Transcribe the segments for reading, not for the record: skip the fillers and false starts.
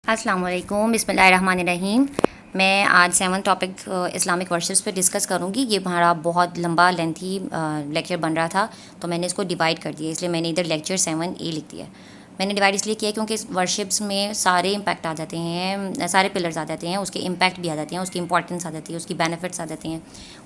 السلام علیکم، بسم اللہ الرحمن الرحیم۔ میں آج 7 ٹاپک اسلامک ورشپس پہ ڈسکس کروں گی۔ یہ ہمارا بہت لمبا لینتھی لیکچر بن رہا تھا، تو میں نے اس کو ڈیوائڈ کر دیا، اس لیے میں نے ادھر لیکچر 7A لکھ دیا۔ میں نے ڈیوائڈ اس لیے کیا کیونکہ ورشپس میں سارے امپیکٹ آ جاتے ہیں، سارے پلرز آ جاتے ہیں، اس کے امپیکٹ بھی آ جاتے ہیں، اس کی امپورٹنس آ جاتی ہے، اس کی بینیفٹس آ جاتے ہیں،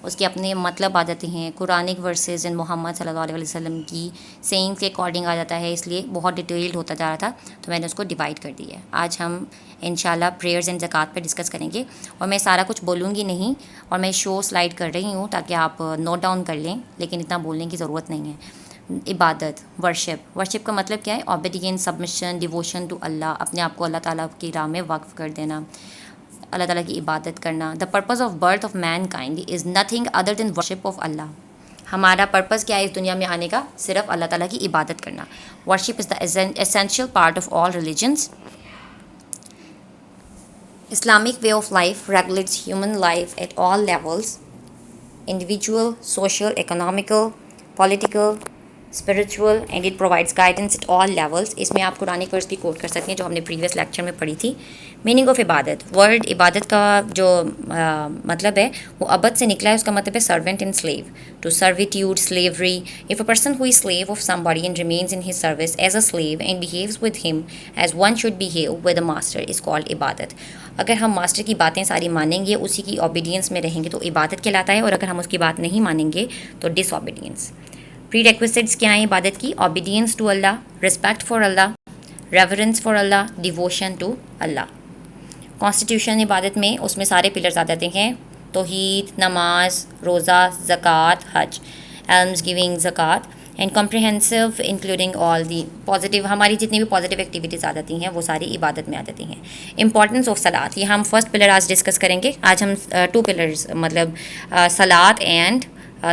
اس کے اپنے مطلب آ جاتے ہیں، قرآنک ورسز ان محمد صلی اللہ علیہ وسلم کی سینگس کے اکارڈنگ آ جاتا ہے، اس لیے بہت ڈیٹیلڈ ہوتا جا رہا تھا، تو میں نے اس کو ڈیوائڈ کر دیا ہے۔ آج ہم انشاءاللہ پریئرز اینڈ زکوٰۃ پہ ڈسکس کریں گے، اور میں سارا کچھ بولوں گی نہیں، اور میں شو سلائڈ کر رہی ہوں تاکہ آپ نوٹ ڈاؤن کر لیں، لیکن اتنا بولنے کی ضرورت نہیں ہے۔ عبادت، ورشپ کا مطلب کیا ہے؟ اوبیڈینس، سبمشن، ڈیووشن ٹو اللہ، اپنے آپ کو اللہ تعالیٰ کی راہ میں وقف کر دینا، اللہ تعالیٰ کی عبادت کرنا۔ The purpose of birth of mankind is nothing other than worship of Allah. ہمارا پرپز کیا ہے اس دنیا میں آنے کا؟ صرف اللہ تعالیٰ کی عبادت کرنا۔ Worship is the essential part of all religions. Islamic way of life regulates human life at all levels: individual, social, economical, political, spiritual, and it provides guidance at all levels۔ اس میں آپ قرآنک ورس بھی کوٹ کر سکتے ہیں جو ہم نے previous lecture میں پڑھی تھی۔ میننگ آف عبادت، ورڈ عبادت کا جو مطلب ہے وہ عبد سے نکلا ہے، اس کا مطلب ہے servant and slave, to servitude, slavery. If a person who is slave of somebody and remains in his service as a slave and behaves with him as one should behave with a master is called عبادت۔ اگر ہم master کی باتیں ساری مانیں گے، اسی کی اوبیڈینس میں رہیں گے تو عبادت کہلاتا ہے، اور اگر ہم اس کی بات نہیں مانیں گے تو ڈس اوبیڈینس۔ پری ریکویسٹس کیا ہیں عبادت کی؟ Obedience to Allah, respect for Allah, reverence for Allah, devotion to Allah. Constitution عبادت میں اس میں سارے پلرز آ جاتے ہیں: توحید، نماز، روزہ، زکوٰۃ، حج، المز گیونگ، زکوٰۃ، and comprehensive including all the positive, ہماری جتنی بھی پازیٹیو ایکٹیویٹیز آ جاتی ہیں وہ ساری عبادت میں آ جاتی ہیں۔ امپورٹنس آف صلاۃ، یہ ہم فرسٹ پلر آج ڈسکس کریں گے۔ آج ہم 2 پلرز مطلب صلاۃ اینڈ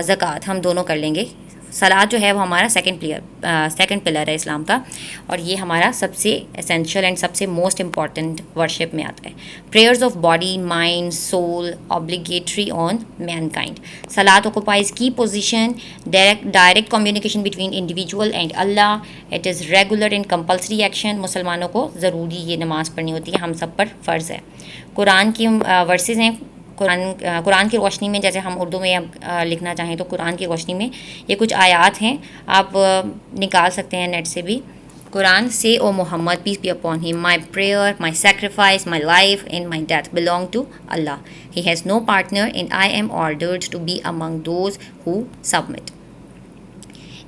زکوٰۃ ہم دونوں کر لیں گے۔ صلاۃ جو ہے وہ ہمارا سیکنڈ پلر ہے اسلام کا، اور یہ ہمارا سب سے اسینشیل اینڈ سب سے موسٹ امپورٹنٹ ورشپ میں آتا ہے۔ Prayers of body, mind, soul, obligatory on mankind. صلاۃ آکوپائز کی position direct communication between individual and Allah. It is regular and compulsory action. مسلمانوں کو ضروری یہ نماز پڑھنی ہوتی ہے، ہم سب پر فرض ہے۔ قرآن کی ورسز ہیں، قرآن کی روشنی میں، جیسے ہم اردو میں لکھنا چاہیں تو قرآن کی روشنی میں یہ کچھ آیات ہیں، آپ نکال سکتے ہیں نیٹ سے بھی۔ قرآن: سے او محمد پیس be upon him, my prayer, my sacrifice, my life and my death belong to Allah. He has no partner and I am ordered to be among those who submit۔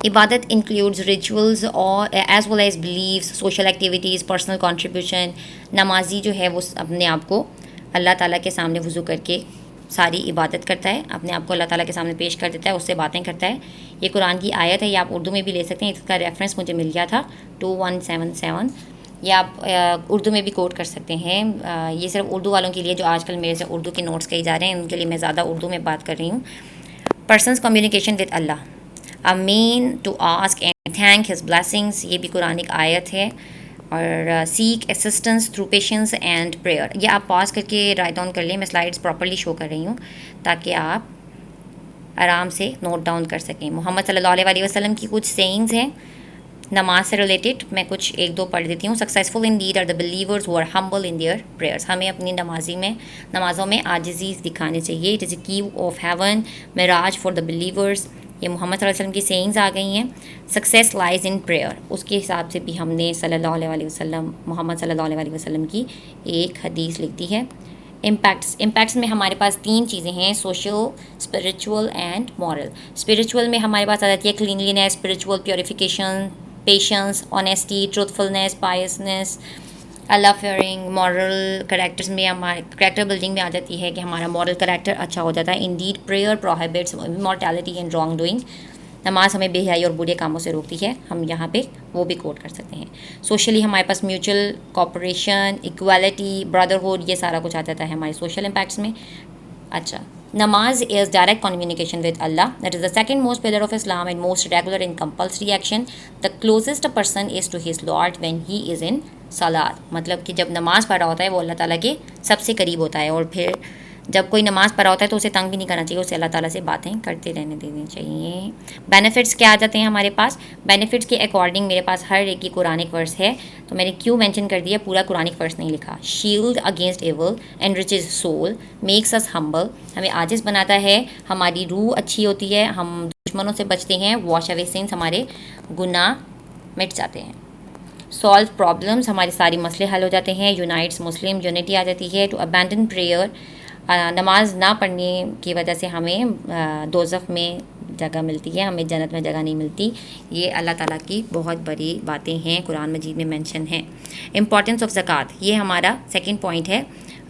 عبادت includes rituals as well as beliefs, social activities, personal contribution. نمازی جو ہے وہ اپنے آپ کو اللہ تعالیٰ کے سامنے وضو کر کے ساری عبادت کرتا ہے، اپنے آپ کو اللہ تعالیٰ کے سامنے پیش کر دیتا ہے، اس سے باتیں کرتا ہے۔ یہ قرآن کی آیت ہے، یہ آپ اردو میں بھی لے سکتے ہیں، اس کا ریفرنس مجھے مل گیا تھا 2177، یہ آپ اردو میں بھی کوٹ کر سکتے ہیں۔ یہ صرف اردو والوں کے لیے جو آج کل میرے سے اردو کے نوٹس کہے جا رہے ہیں، ان کے لیے میں زیادہ اردو میں بات کر رہی ہوں۔ Persons communication with Allah, a mean to ask and thank his blessings, یہ بھی قرآن ایک آیت ہے۔ اور seek assistance through patience and prayer, یہ آپ پاز کر کے رائٹ ڈاؤن کر لیں، میں سلائڈس پراپرلی شو کر رہی ہوں تاکہ آپ آرام سے نوٹ ڈاؤن کر سکیں۔ محمد صلی اللہ علیہ وسلم کی کچھ سینگز ہیں نماز سے ریلیٹڈ، میں کچھ 1-2 پڑھ دیتی ہوں۔ Successful indeed are the believers who are humble in their prayers, ہمیں اپنی نمازوں میں عاجزی دکھانے چاہیے۔ It is a key of heaven, معراج فار دا بلیورز، یہ محمد صلی اللہ علیہ وسلم کی سینگز آ گئی ہیں۔ سکسیس لائز ان پریئر، اس کے حساب سے بھی ہم نے صلی اللہ علیہ وسلم، محمد صلی اللہ علیہ وسلم کی ایک حدیث لکھ دی ہے۔ امپیکٹس میں ہمارے پاس 3 چیزیں ہیں: social, spiritual and moral. Spiritual میں ہمارے پاس آ جاتی ہے cleanliness, spiritual purification, patience, honesty, truthfulness, piousness, Allah fearing. Moral characters میں ہمارے کریکٹر بلڈنگ میں آ جاتی ہے کہ ہمارا مورل کریکٹر اچھا ہو جاتا ہے۔ Indeed prayer prohibits امورٹیلٹی and wrong doing, نماز ہمیں بے حیائی اور برے کاموں سے روکتی ہے، ہم یہاں پہ وہ بھی کوٹ کر سکتے ہیں۔ سوشلی ہمارے پاس میوچل کوپریشن، ایکویلٹی، برادرہڈ، یہ سارا کچھ آ جاتا ہے ہمارے سوشل امپیکٹس میں۔ اچھا، namaz is direct communication with Allah, that is the second most pillar of Islam and most regular and compulsory action. The closest a person is to his lord when he is in salah, مطلب کہ جب نماز پڑھ رہا ہوتا ہے وہ اللہ تعالیٰ کے سب سے قریب ہوتا ہے۔ اور پھر جب کوئی نماز پڑھا ہوتا ہے تو اسے تنگ بھی نہیں کرنا چاہیے، اسے اللہ تعالیٰ سے باتیں کرتے رہنے دینی چاہیے۔ بینیفٹس کیا آ جاتے ہیں ہمارے پاس؟ بینیفٹس کے اکارڈنگ میرے پاس ہر ایک کی قرآنک ورس ہے، تو میں نے کیوں مینشن کر دیا، پورا قرآنک ورس نہیں لکھا۔ Shield against evil, enriches soul, makes us humble, ہمیں عاجز بناتا ہے، ہماری روح اچھی ہوتی ہے، ہم دشمنوں سے بچتے ہیں، واش اوے سنس، ہمارے گناہ مٹ جاتے ہیں۔ سالو پرابلمس، ہمارے سارے مسئلے حل ہو جاتے ہیں۔ یونائٹس مسلم، یونٹی آ جاتی ہے۔ ٹو ابینڈن پریئر، نماز نہ پڑھنے کی وجہ سے ہمیں دوزخ میں جگہ ملتی ہے، ہمیں جنت میں جگہ نہیں ملتی۔ یہ اللہ تعالیٰ کی بہت بڑی باتیں ہیں، قرآن مجید میں مینشن ہیں۔ امپورٹنس آف زکوٰۃ، یہ ہمارا سیکنڈ پوائنٹ ہے۔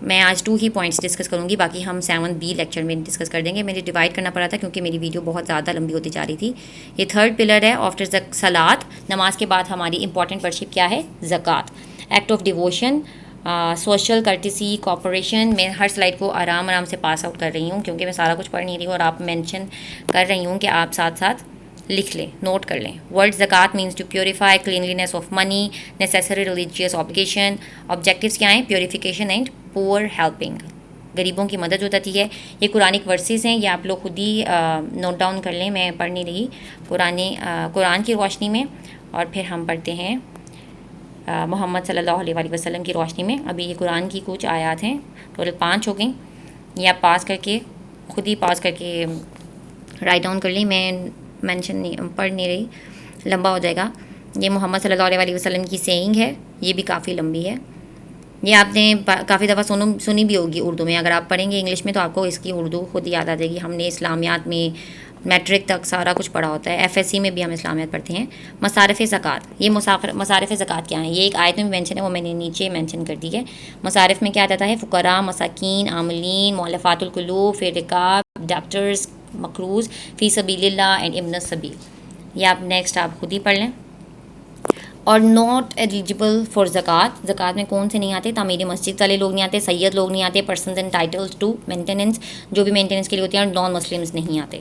میں آج 2 ہی پوائنٹس ڈسکس کروں گی، باقی ہم 7B لیکچر میں ڈسکس کر دیں گے۔ مجھے ڈیوائڈ کرنا پڑا تھا کیونکہ میری ویڈیو بہت زیادہ لمبی ہوتی جا رہی تھی۔ یہ تھرڈ پلر ہے آفٹر صلاۃ، نماز کے بعد ہماری امپورٹنٹ ورشپ کیا ہے؟ Zakat. Act of devotion, social courtesy, cooperation. میں ہر سلائڈ کو آرام سے پاس آؤٹ کر رہی ہوں کیونکہ میں سارا کچھ پڑھ نہیں رہی ہوں اور آپ مینشن کر رہی ہوں کہ آپ ساتھ ساتھ لکھ لیں، نوٹ کر لیں۔ ورڈ زکوٰۃ means to purify, cleanliness of money, necessary religious obligation. Objectives کیا ہیں؟ پیوریفیکیشن اینڈ پور ہیلپنگ، غریبوں کی مدد ہو جاتی ہے۔ یہ قرآنک ورسز ہیں، یہ آپ لوگ خود ہی نوٹ ڈاؤن کر لیں، میں پڑھ نہیں رہی۔ قرآن کی روشنی میں، اور پھر ہم پڑھتے ہیں محمد صلی اللہ علیہ وآلہ وسلم کی روشنی میں۔ ابھی یہ قرآن کی کچھ آیات ہیں، ٹوٹل 5 ہو گئیں، یہ آپ پاس کر کے خود ہی پاس کر کے رائٹ ڈاؤن کر لیں، میں پڑھ نہیں رہی، لمبا ہو جائے گا۔ یہ محمد صلی اللہ علیہ وآلہ وسلم کی سینگ ہے، یہ بھی کافی لمبی ہے، یہ آپ نے کافی دفعہ سنی بھی ہوگی اردو میں۔ اگر آپ پڑھیں گے انگلش میں تو آپ کو اس کی اردو خود یاد آ جائے گی۔ ہم نے اسلامیات میں میٹرک تک سارا کچھ پڑھا ہوتا ہے، FSC میں بھی ہم اسلامیات پڑھتے ہیں۔ مصارف زکوٰۃ، یہ مصارف زکوٰۃ کیا ہیں؟ یہ ایک آیت میں مینشن ہے، وہ میں نے نیچے مینشن کر دی ہے۔ مصارف میں کیا جاتا ہے؟ فقراء، مساکین، عاملین، مؤلفات القلوب، فی الرقاب، ڈاکٹرز، مقروض، فی سبیل اللہ اینڈ ابن السبیل۔ یہ آپ نیکسٹ آپ خود ہی پڑھ لیں۔ اور ناٹ ایلیجیبل فار زکوٰۃ، زکوٰۃ میں کون سے نہیں آتے؟ تعمیر مسجد والے لوگ نہیں آتے، سید لوگ نہیں آتے، پرسنز انٹائٹلڈ ٹو مینٹیننس، جو بھی مینٹیننس کے لیے ہوتے ہیں، اور نان مسلمز نہیں آتے۔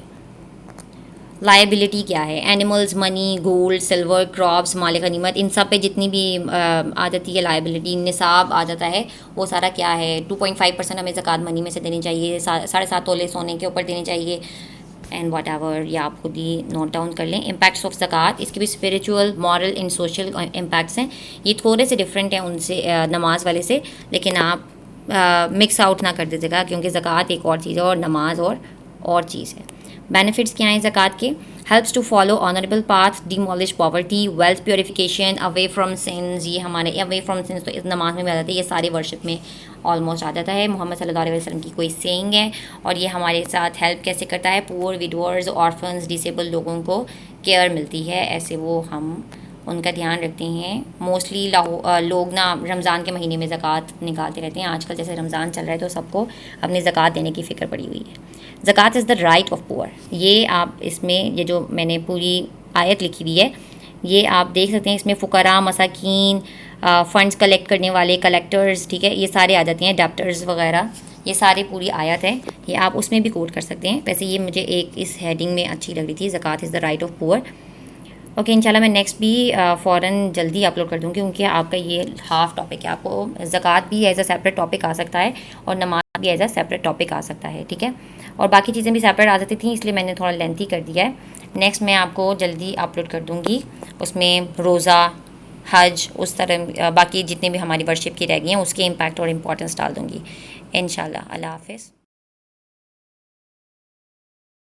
لائبلٹی کیا ہے؟ اینیملز، منی، گولڈ، سلور، کراپس، مال غنیمت، ان سب پہ جتنی بھی آ جاتی ہے لائبلٹی، نصاب آ جاتا ہے، وہ سارا کیا ہے؟ 2.5% ہمیں زکوٰۃ منی میں سے دینی چاہیے، 7.5 تولے سونے کے اوپر دینی چاہیے، اینڈ واٹ ایور، یا آپ خود ہی نوٹ ڈاؤن کر لیں۔ امپیکٹس آف زکوٰۃ، اس کے بھی spiritual, moral and social impacts ہیں، یہ تھوڑے سے ڈفرینٹ ہیں ان سے نماز والے سے، لیکن آپ مکس آؤٹ نہ کر دیجیے گا کیونکہ زکوٰۃ ایک اور چیز ہے اور نماز اور چیز ہے۔ بینیفٹس کیا ہیں زکوٰۃ کے؟ Helps to follow honourable path, demolish poverty, wealth purification, away from sins, یہ ہمارے اوے فرام سنز تو اس نماز میں بھی آ جاتا ہے، یہ سارے ورشپ میں آلموسٹ آ جاتا ہے۔ محمد صلی اللہ علیہ وسلم کی کوئی سینگ ہے، اور یہ ہمارے ساتھ ہیلپ کیسے کرتا ہے؟ پور، وڈورز، آرفنز، ڈسیبل لوگوں کو کیئر ملتی ہے، ایسے وہ ہم ان کا دھیان رکھتے ہیں۔ موسٹلی لوگ نا رمضان کے مہینے میں زکوٰۃ نکالتے رہتے ہیں، آج کل جیسے رمضان چل رہا ہے تو سب کو اپنی زکوٰۃ دینے کی فکر پڑی ہوئی ہے۔ زکوٰۃ از دا رائٹ آف پور، یہ آپ اس میں یہ جو میں نے پوری آیت لکھی ہوئی ہے یہ آپ دیکھ سکتے ہیں، اس میں فقراء، مساکین، فنڈز کلیکٹ کرنے والے کلیکٹرز، ٹھیک ہے، یہ سارے آ جاتے ہیں، ڈاکٹرز وغیرہ، یہ سارے پوری آیت ہے، یہ آپ اس میں بھی کوٹ کر سکتے ہیں۔ ویسے یہ مجھے ایک اس ہیڈنگ میں اچھی لگ رہی تھی، zakat is the right of poor. Okay, انشاءاللہ میں نیکسٹ بھی فوراً جلدی اپلوڈ کر دوں گی کیونکہ آپ کا یہ ہاف ٹاپک ہے، آپ کو زکوٰۃ بھی ایز اے سیپریٹ ٹاپک آ سکتا ہے اور نماز بھی ایز اے سیپریٹ ٹاپک آ سکتا ہے، ٹھیک ہے، اور باقی چیزیں بھی سیپریٹ آ جاتی تھیں، اس لیے میں نے تھوڑا لینتھی کر دیا ہے۔ نیکسٹ میں آپ کو جلدی اپلوڈ کر دوں گی، اس میں روزہ، حج، اس طرح باقی جتنے بھی ہماری ورشپ کی رہ گئی ہیں اس کے امپیکٹ اور امپورٹنس ڈال دوں گی انشاءاللہ۔ اللہ حافظ۔